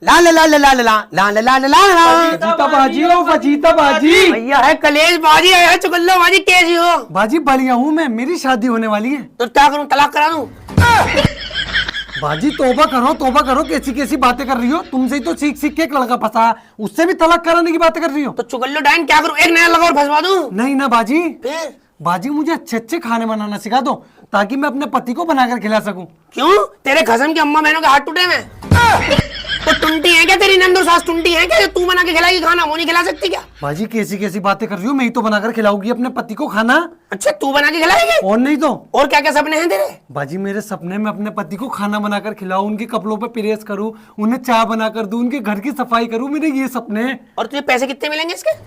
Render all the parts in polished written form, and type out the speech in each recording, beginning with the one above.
ला ला ला ला ला ला ला ला ला ला ला fajita बाजी हो, fajita बाजी। भैया है कलेश बाजी है चुगल्लो बाजी, कैसी हो? बाजी बढ़िया हूँ मैं, मेरी शादी होने वाली है। तो क्या करूं, तलाक करा दूं? बाजी तौबा करो, कैसी कैसी बातें कर रही हो? तुमसे ही तो सीख सीख के एक लड़का फंसा, उससे भी तलाक कराने की बातें कर रही हो। तो चुगल्लो डाइन क्या करूं, एक नया लगा और फंसवा दूं? नहीं ना बाजी, फिर बाजी मुझे अच्छे अच्छे खाने बनाना सिखा दो ताकि मैं अपने पति को बनाकर खिला सकूं। क्यों, तेरे खसम की अम्मा बहनों के हाथ टूटे में? तो टुंटी है क्या तेरी नंदो सास, टुंटी है क्या जो तू बना के खिलाएगी खाना, वो नहीं खिला सकती क्या? बाजी कैसी कैसी बातें कर रही हो, मैं ही तो बनाकर खिलाऊंगी अपने पति को खाना। अच्छा तू बना के खिलाएगी? और नहीं तो। और क्या क्या सपने हैं तेरे? बाजी मेरे सपने में अपने पति को खाना बनाकर खिलाऊं, उनके कपड़ों पे प्रेस करूं, उन्हें चाय बनाकर दूं, उनके घर की सफाई करूं, मेरे ये सपने हैं। और तुझे पैसे कितने मिलेंगे इसके?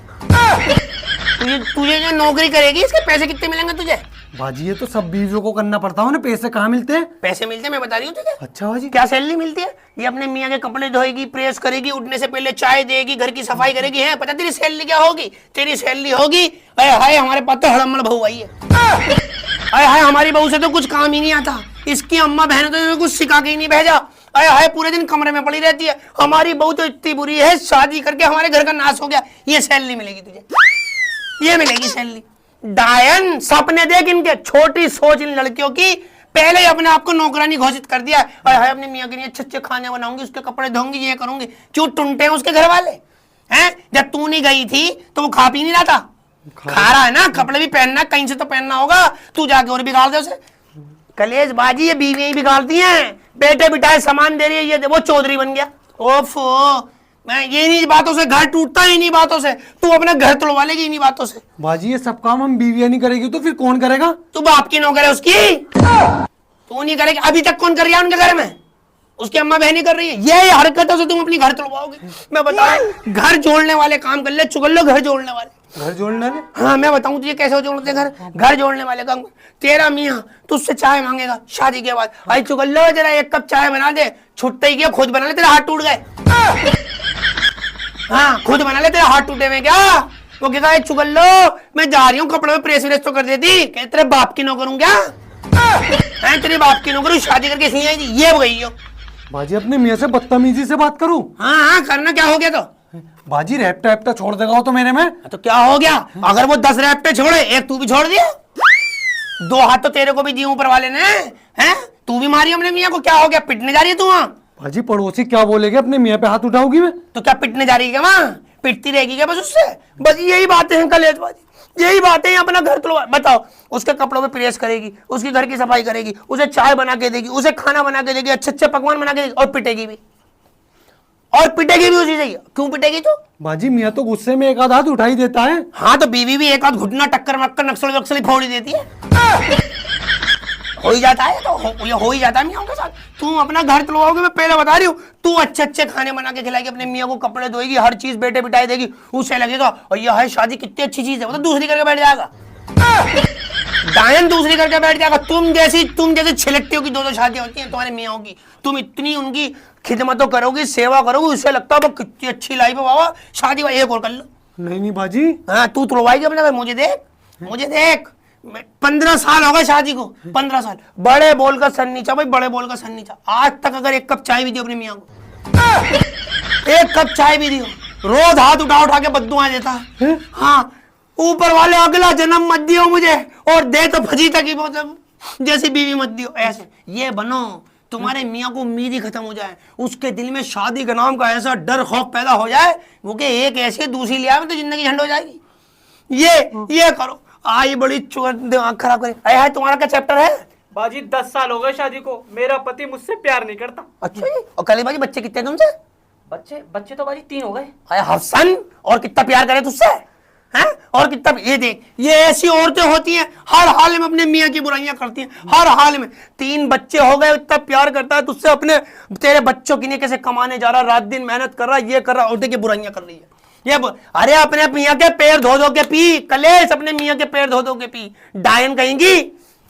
तुझे तुझे जो नौकरी करेगी इसके पैसे कितने मिलेंगे तुझे? बाजी ये तो सब बीवियों को करना पड़ता है, उन्हें पैसे कहाँ मिलते हैं? पैसे मिलते हैं, मैं बता रही हूँ तुझे। अच्छा बाजी, क्या सैलरी मिलती है? ये अपने मियाँ के कपड़े धोएगी, प्रेस करेगी, उठने से पहले चाय देगी, घर की सफाई करेगी। है पता तेरी सैलरी क्या होगी? तेरी सैलरी होगी, अरे हाय हमारे पास तो हड़म्मल बहू आई है, अरे हाय हमारी बहू से तो कुछ काम ही नहीं आता, इसकी अम्मा बहन तो कुछ सिखा के ही नहीं भेजा, अरे हाय पूरे दिन कमरे में पड़ी रहती है, हमारी बहू तो इतनी बुरी है, शादी करके हमारे घर का नाश हो गया। ये सैलरी मिलेगी तुझे, ये मिलेगी सैलरी। डायन सपने देख इनके, छोटी सोच इन लड़कियों की, पहले ही अपने आप को नौकरानी घोषित कर दिया है। अपने मियाँ के लिए अच्छे अच्छे खाने बनाऊंगी, उसके कपड़े धोऊंगी, ये करूंगी। क्यों टुंटे हैं उसके घर वाले हैं? जब तू नहीं गई थी तो वो खा पी नहीं रहा था, खा रहा है ना, कपड़े भी पहनना कहीं से तो पहनना होगा, तू जाके और बिगाड़ दे उसे। कलेश बाजी ये बीवियां ही बिगाड़ती हैं, बेटे बिटाए सामान दे रही है, ये वो चौधरी बन गया। ओफो, मैं ये नहीं बातों से घर टूटता है, इन्हीं बातों से तू अपना घर तोड़वा लेगी, इन्हीं बातों से। बाजी ये सब काम हम बीवियां नहीं करेगी तो फिर कौन करेगा? तू बाप की नौकर है उसकी, तू नहीं करेगी। अभी तक कौन कर रहा है उनके घर में? उसकी अम्मा बहनी कर रही है। ये हरकतों से तुम अपनी घर तोड़वाओगे। मैं बताऊं, घर जोड़ने वाले काम कर ले चुगल्लो, घर जोड़ने वाले। घर जोड़ने में? हाँ मैं बताऊं तुझे कैसे जोड़ते घर, घर जोड़ने वाले काम। तेरा मियाँ तुझसे चाय मांगेगा शादी के बाद, भाई चुगल्लो जरा एक कप चाय बना दे, छुट्टे ही खुद बना ले, तेरे हाथ टूट गए। हाँ खुद बना ले, तेरे हाथ टूटे में क्या? वो क्या चुगल्लो मैं जा रही हूँ कपड़ों में प्रेस व्रेस तो कर देती, कहते तेरे बाप की नौकर हूँ क्या? है तेरे बाप की नौकर, शादी करके इसलिए आई थी, ये हो गई हो। बाजी अपने मियाँ से बदतमीजी से बात करूं? हाँ हाँ करना, क्या हो गया तो? बाजी रैप्टा वैप्टा छोड़ देगा वो तो मेरे में। तो क्या हो गया, अगर वो 10 रैप्टे छोड़े, एक तू भी छोड़ दिया, 2 हाथ तो तेरे को भी दिए ऊपर वाले ने। हैं तू भी मारी हमने मियाँ को, क्या हो गया, पिटने जा रही है तू वहाँ? बाजी पड़ोसी क्या बोलेगे, अपने मियाँ पे हाथ उठाओगी मैं? तो क्या पिटने जा रही है क्या वहाँ? पिटती रहेगी क्या बस उससे? बस यही बातें हैं कलेशबाजी, यही बातें हैं। अपना घर तोड़वा, बताओ उसके कपड़ों पे प्रेस करेगी, उसकी घर की सफाई करेगी, उसे चाय बना के देगी, उसे खाना बना के देगी, अच्छे अच्छे पकवान बना के देगी, और पिटेगी भी, और पिटेगी भी उसी से। क्यों पिटेगी तू? बाजी मियाँ तो गुस्से में एक आध हाथ उठा ही देता है। हाँ तो बीवी भी एक आध घुटना टक्कर मक्कर नक्सल वक्सल फोड़ ही देती है। हो ही जाता है, तो हो ही जाता है मियाँ के साथ। तू अपना घर तोड़वाओगे, मैं पहले बता रही हूँ। तू अच्छे अच्छे खाने बना के खिलाएगी, अपने मियाँ को कपड़े धोएगी, हर चीज बेटे बिटाई देगी, उसे लगेगा और यह है शादी कितनी अच्छी चीज है, वो तो दूसरी करके बैठ जाएगा। डायन दूसरी करके बैठ जाएगा। तुम जैसी छिलट्टियों की 2-2 शादियां होती हैं तुम्हारे मियाँ की, तुम इतनी उनकी खिदमतों करोगी, सेवा करोगी, उससे लगता है कितनी अच्छी लाइफ है बाबा, शादी भाई एक और कर लो। नहीं बाजी। हाँ तू तुड़वाएगी अपने, मुझे देख 15 साल हो गए शादी को, 15 साल। बड़े बोल का सन नीचा भाई, बड़े बोल का सन नीचा। आज तक अगर एक कप चाय भी दी अपने मियाँ को, एक कप चाय भी दी, रोज हाथ उठा के बद्दुआएं देता है। हाँ ऊपर वाले अगला जन्म मत दियो मुझे, और दे तो फजीता की मतलब जैसी बीवी मत दियो। ऐसे ये बनो, तुम्हारे मियाँ को उम्मीद ही खत्म हो जाए, उसके दिल में शादी का नाम का ऐसा डर खौफ पैदा हो जाए वो कि एक ऐसी दूसरी लिया में तो जिंदगी झंड हो जाएगी। ये करो। आई बड़ी दिमाग खराब करे। है तुम्हारा क्या चैप्टर है? बाजी 10 साल हो गए शादी को, मेरा पति मुझसे प्यार नहीं करता। अच्छा जी। और कल बाजी बच्चे कितने तुमसे? बच्चे तो बाजी 3 हो गए। अरे हसन, और कितना प्यार करे तुझसे हैं? और कितना, ये देख, ये ऐसी औरतें होती हैं हर हाल में अपने मियाँ की बुराइयां करती हैं, हर हाल में। 3 बच्चे हो गए, इतना प्यार करता है तुझसे, अपने तेरे बच्चों के लिए कैसे कमाने जा रहा, रात दिन मेहनत कर रहा, ये कर रहा, और देखिए बुराइयां कर रही है। अरे अपने मियाँ के पैर धो के पी, कलेश अपने मियाँ के पैर धो के पी, डायन कहेंगी।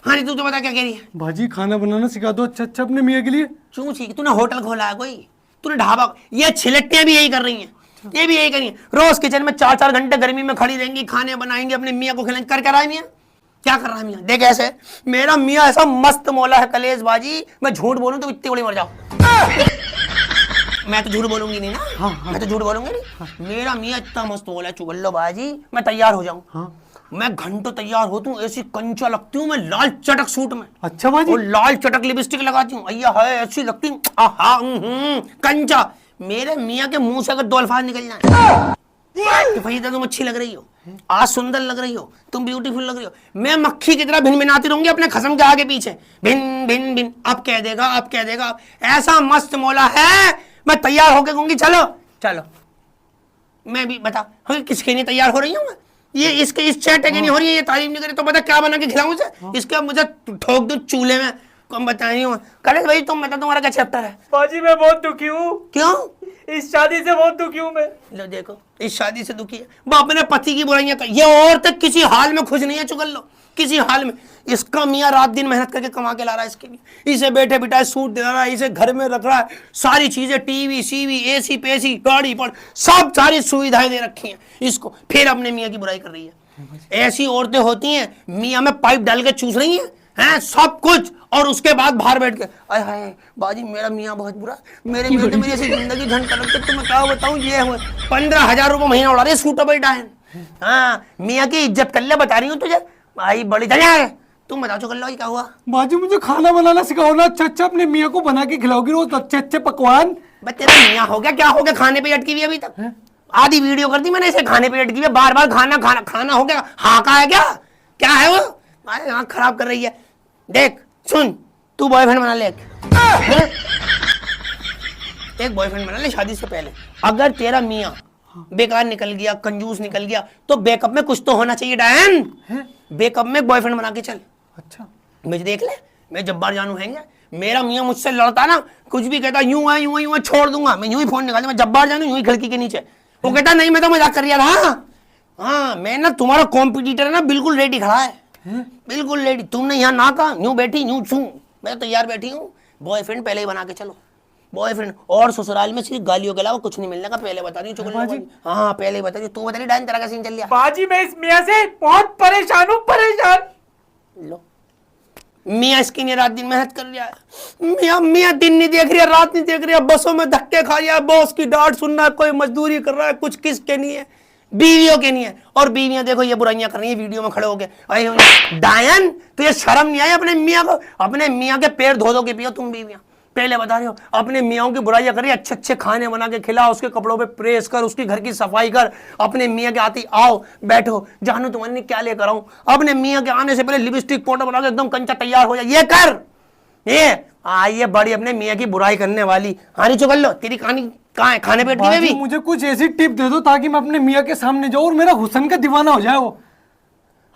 हाँ तू तो बता क्या कह रही है? बाजी खाना बनाना सिखा दो अच्छा अच्छा अपने मियाँ के लिए। क्यों सीख, तूने होटल खोला है कोई, तूने ढाबा? ये छिलट्टियां भी यही कर रही हैं, ये भी यही करेंगे, रोज किचन में 4-4 घंटे गर्मी में खड़ी रहेंगी, खाने बनाएंगे, अपने मियाँ को खिलाएंगे। कर क्या रहा है मियाँ? क्या कर रहा है मियाँ? देख ऐसे मेरा मियाँ ऐसा मस्त मौला है कलेश बाजी, मैं झूठ बोलूं तो इतनी बड़ी मर जाओ। मैं तो झूठ बोलूंगी नहीं ना। हाँ। मैं तो झूठ बोलूंगी नहीं। मेरा मियाँ इतना मस्त बोला चुगल्लो बाजी, मैं तैयार हो जाऊं। हाँ। मैं घंटों तैयार होती हूँ, ऐसी कंचा लगती हूँ मैं लाल चटक सूट में। अच्छा बाजी। और लाल चटक लिपस्टिक लगाती हूँ, अय्या है ऐसी लगती हूँ, आहा कंचा। मेरे मियाँ के मुंह से अगर दो अल्फाज निकल जाए तो फरीदा तुम अच्छी लग रही हो, आज सुंदर लग रही हो, तुम ब्यूटीफुल लग रही हो, मैं मक्खी की तरह भिन भिनाती रहूंगी अपने खसम के आगे पीछे, भिन भिन भिन। अब कह देगा, अब कह देगा, ऐसा मस्त मौला है। मैं तैयार होके कहूंगी चलो चलो। मैं भी बता किसके लिए तैयार हो रही हूँ मैं? ये इसके इस चैट के नहीं हो रही है, ये तारीफ नहीं करे तो बता क्या बना के खिलाऊं इसे? इसके मुझे ठोक दूं चूल्हे में। कम बता रही हूँ कलेश भाई, तुम बता तुम्हारा क्या चैप्टर है? बाजी मैं बहुत दुखी हूँ। क्यों? इस शादी से बहुत दुखी हूँ मैं। लो देखो, इस शादी से दुखी है वो अपने पति की बुराइयां कर। ये औरत किसी हाल में खुश नहीं है चुगल लो, किसी हाल में। इसका मियाँ रात दिन मेहनत करके कमा के ला रहा है इसके लिए, इसे बैठे बिठाए सूट दे रहा है, इसे घर में रख रहा है, सारी चीजें टीवी सीवी एसी पेसी गाड़ी पर सब सारी सुविधाएं दे रखी हैं इसको, फिर अपने मियाँ की बुराई कर रही है। ऐसी औरतें होती हैं मियाँ में पाइप डाल के चूस रही हैं सब कुछ, और उसके बाद बाहर बैठ के अरे हाय बाजी मेरा मियाँ बहुत बुरा, मेरे मियाँ ने मेरी ऐसी जिंदगी झंड कर रखी, तुम्हें क्या बताऊं, ये 15,000 रुपये महीना उड़ा रहे सूट पर डायन। हाँ मियाँ की इज्जत कर ले, बता रही हूँ तुझे भाई, बड़ी दया है। तुम बताओ चुगल लो क्या हुआ? बाजी मुझे खाना बनाना सिखाओ ना, अच्छा अपने मियाँ को बना के खिलाओगी रोज अच्छे पकवान। बस तेरा मियाँ हो गया, क्या हो गया? खाने पे अटकी हुई अभी तक आधी वीडियो कर दी मैंने इसे, खाने पे अटकी हुई बार बार, खाना खाना खाना हो गया, हाँ का है क्या? क्या है वो? अरे आँख खराब कर रही है। देख सुन, तू बॉयफ्रेंड बना ले एक बॉयफ्रेंड बना ले शादी से पहले। अगर तेरा मियाँ बेकार निकल गया, कंजूस निकल गया, तो बैकअप में कुछ तो होना चाहिए डायन। बैकअप में बॉयफ्रेंड बना के चल। अच्छा मुझे देख ले, मैं जब बार जानू हैंगे, मेरा मियाँ मुझसे लड़ता ना, कुछ भी कहता यूं है यूं है यूं है, छोड़ दूंगा मैं, यूं ही फोन निकाल दूंगा, जब बार जानू यूं ही खिड़की के नीचे। वो कहता नहीं मैं तो मजाक कर रहा था। हाँ मैं ना तुम्हारा कॉम्पिटिटर है ना, बिल्कुल रेडी खड़ा है, बिल्कुल रेडी। तुमने यहाँ ना कहा, यूं बैठी यूं छू, मैं तैयार बैठी हूँ। बॉयफ्रेंड पहले ही बना के चलो, बॉयफ्रेंड। और ससुराल में सिर्फ गालियों के अलावा कुछ नहीं मिलने का, पहले बता दी चुगल। हाँ पहले ही बता दी। तू बता दी डायन तेरा का सीन चल गया? बाजी मैं इस मियाँ से बहुत परेशान हूँ, परेशान। लो मियाँ इसकी नहीं रात दिन मेहनत कर रहा है, मियाँ दिन नहीं देख रही है, रात नहीं देख रही है, बसों में धक्के खा रहा है, बॉस की डांट सुन रहा है, कोई मजदूरी कर रहा है, कुछ किसके नहीं है, बीवियों के नहीं है। और बीवियां देखो ये बुराइयां कर रही है वीडियो में खड़े होके। अरे डायन तो ये शर्म नहीं आई अपने मियाँ को? अपने मियाँ के पैर धो के पियो तुम बीवियां, पहले बता रहे हो। अपने मियाँ की बुराइयां कर रही है, अच्छे अच्छे खाने बना के खिला, उसके कपड़ों पे प्रेस कर, उसकी घर की सफाई कर, अपने मियाँ के आती आओ बैठो जानू तुम्हारे लिए क्या लेकर आऊं, अपने मियाँ के आने से पहले लिपस्टिक पाउडर बना के एकदम कंचा तैयार हो जाए, ये कर। ये आइए बड़ी अपने मियाँ की बुराई करने वाली। हानी चुगल लो, तेरी कहानी कहाँ है? खाने पे बाजी मुझे कुछ ऐसी टिप दे दो ताकि मैं अपने मियाँ के सामने जाऊँ और मेरा हुसन का दीवाना हो जाए वो।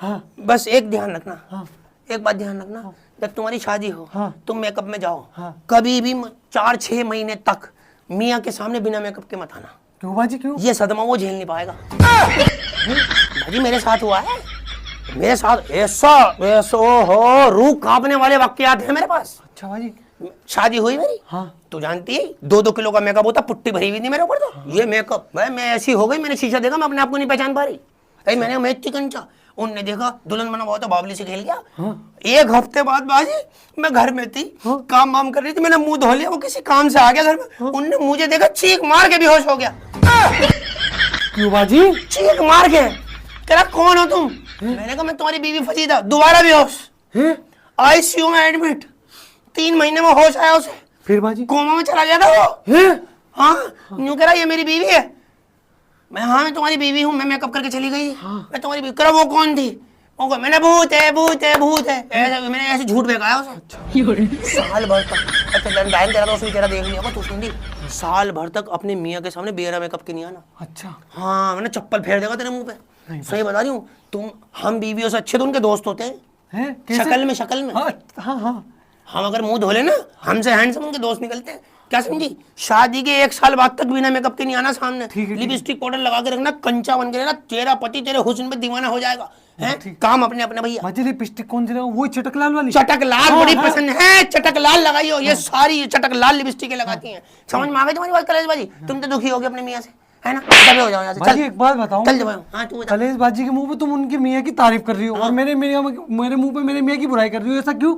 हाँ बस एक ध्यान रखना, हाँ एक बात ध्यान रखना, जब तुम्हारी शादी हो हाँ। तुम मेकअप में जाओ, हाँ। कभी भी 4-6 महीने तक मियाँ के सामने बिना मेकअप के मत आना। क्यों बाजी क्यों? ये सदमा वो झेल नहीं पाएगा। भाजी मेरे साथ हुआ है, मेरे साथ ऐसा ऐसा हो रूह कांपने वाले वाकयात हैं मेरे पास। अच्छा बाजी शादी हुई मेरी, हाँ तू जानती है 2-2 किलो का मेकअप होता, पुट्टी भरी हुई थी मेरे ऊपर। तो ये मेकअप भाई मैं ऐसी हो गई, मैंने शीशा देखा, मैं अपने आप को नहीं पहचान पा रही। अरे मैंने मैं इतनी कंचा, उनने देखा दुल्हन बना हुआ था, बाबली से खेल गया। हाँ। एक हफ्ते बाद बाजी मैं घर में थी, काम वाम कर रही थी, मैंने मुंह धो लिया, वो किसी काम से आ गया घर में, उनने मुझे देखा, चीख मार के बेहोश हो गया। क्यों बाजी? चीख मार के कह रहा कौन हो तुम? मैंने कहा मैं तुम्हारी बीवी फजीदा। दोबारा बेहोश, आईसीयू में एडमिट, 3 महीने में होश आया उसे, फिर बाजी कोमा में चला गया था वो। हाँ यूं कह रहा ये मेरी बीवी है। मैं हाँ मैं तुम्हारी बीवी हूँ, मैं मेकअप करके चली गई। मैं तुम्हारी बीवी। करा वो कौन थी? वो मैंने भूत है भूत है भूत है, ऐसे मैंने ऐसे झूठ बेकाया उसे। साल भर तक, अच्छा डायन तेरा तो उसने तेरा देख लिया तू सुन ली, साल भर तक अपने मियाँ के सामने बिना मेकअप के नहीं आना। अच्छा हाँ मैंने चप्पल फेर देगा तेरे मुंह पे, सही बता रही हूँ। तुम हम बीवियों से अच्छे तो उनके दोस्त होते हैं, शक्ल में शक्ल में। हाँ हम अगर मुंह धो लेना, हमसे हैंडसम उनके दोस्त निकलते हैं। क्या समझी? शादी के 1 साल बाद तक बिना मेकअप के नहीं आना सामने, लिपस्टिक पाउडर लगा के रखना, कंचा बन के रहना, तेरा पति तेरे हुस्न पे दीवाना हो जाएगा। हैं काम अपने अपने भैया। बाजी लिपस्टिक कौन सी वो चटक लाल वाली? चटक लाल बड़ी पसंद है, चटक लाल लगाइयो, ये सारी चटक लाल लिपस्टिक लगाती हैं। समझ में आ गई तुम्हारी बात कलेश बाजी? तुम तो दुखी हो गए अपने मियाँ से, है ना? दबे हो जाओ यहाँ से। बाजी एक बात बताऊं, चल जाओ। हाँ तू बता। कलेश बाजी के मुंह पे तुम उनकी मियाँ की तारीफ कर रही हो और मेरे मुंह पे मेरे मियाँ की बुराई कर रही हो, ऐसा क्यों?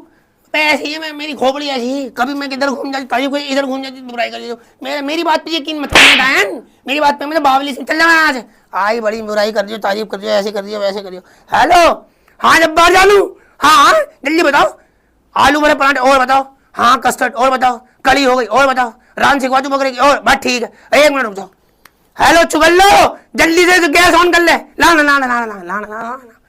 ऐसी है मैं, मेरी खोपड़ी ऐसी है, कभी मैं किधर घूम जाती तारीफ कोई इधर घूम जाती बुराई कर देती हूँ। मेरी बात पे यकीन मत करना डायन, मेरी बात पे मतलब बावली से चल जाना आज। आई बड़ी बुराई कर दियो, तारीफ कर दियो, ऐसे कर दियो वैसे कर दियो। हेलो हाँ जब्बार जानू, हाँ जल्दी बताओ, आलू वाले पराठे और बताओ, हाँ कस्टर्ड और बताओ, कड़ी हो गई और बताओ, रान सिखवा दूं बकरे की और बस ठीक है, 1 मिनट रुक जाओ। हेलो चुगल्लो जल्दी से गैस ऑन कर ले, ला ला ला ला ला ला ला ला ला।